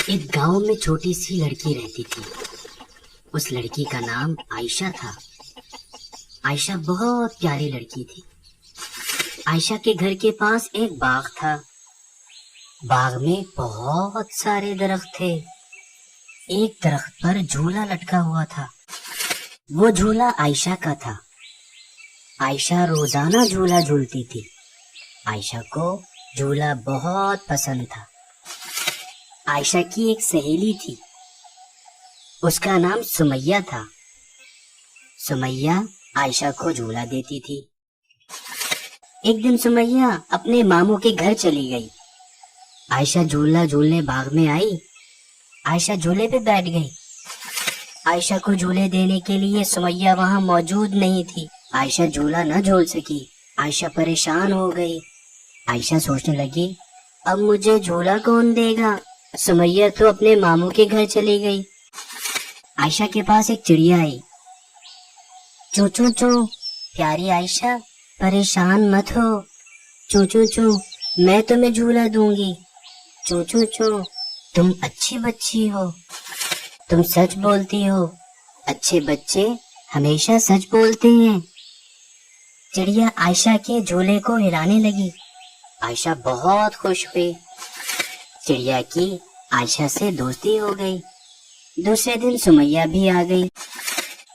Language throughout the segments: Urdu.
ایک گاؤں میں چھوٹی سی لڑکی رہتی تھی۔ اس لڑکی کا نام عائشہ تھا۔ عائشہ بہت پیاری لڑکی تھی۔ عائشہ کے گھر کے پاس ایک باغ تھا۔ باغ میں بہت سارے درخت تھے۔ ایک درخت پر جھولا لٹکا ہوا تھا۔ وہ جھولا عائشہ کا تھا۔ عائشہ روزانہ جھولا جھولتی تھی۔ عائشہ کو جھولا بہت پسند تھا۔ عائشہ کی ایک سہیلی تھی۔ اس کا نام سمیہ تھا۔ سمیہ عائشہ کو جھولا دیتی تھی۔ ایک دن سمیہ اپنے ماموں کے گھر چلی گئی۔ عائشہ جھولا جھولنے باغ میں آئی۔ عائشہ جھولے پہ بیٹھ گئی۔ عائشہ کو جھولے دینے کے لیے سمیہ وہاں موجود نہیں تھی۔ عائشہ جھولا نہ جھول سکی۔ عائشہ پریشان ہو گئی۔ عائشہ سوچنے لگی، اب مجھے جھولا کون دے گا؟ سمیہ تو اپنے ماموں کے گھر چلی گئی۔ عائشہ کے پاس ایک چڑیا آئی۔ چوں چوں چوں، پیاری عائشہ پریشان مت ہو۔ چوں چوں چوں، میں تمہیں جھولا دوں گی۔ چوں چوں چوں، تم اچھی بچی ہو، تم سچ بولتی ہو۔ اچھے بچے ہمیشہ سچ بولتے ہیں۔ چڑیا عائشہ کے جھولے کو ہلانے لگی۔ عائشہ بہت خوش ہوئی۔ چڑیا کی عائشہ سے دوستی ہو گئی۔ دوسرے دن سمیہ بھی آ گئی۔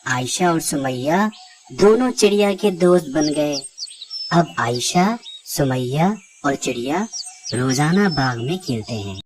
عائشہ اور سمیہ دونوں چڑیا کے دوست بن گئے۔ اب عائشہ، سمیہ اور چڑیا روزانہ باغ میں کھیلتے ہیں۔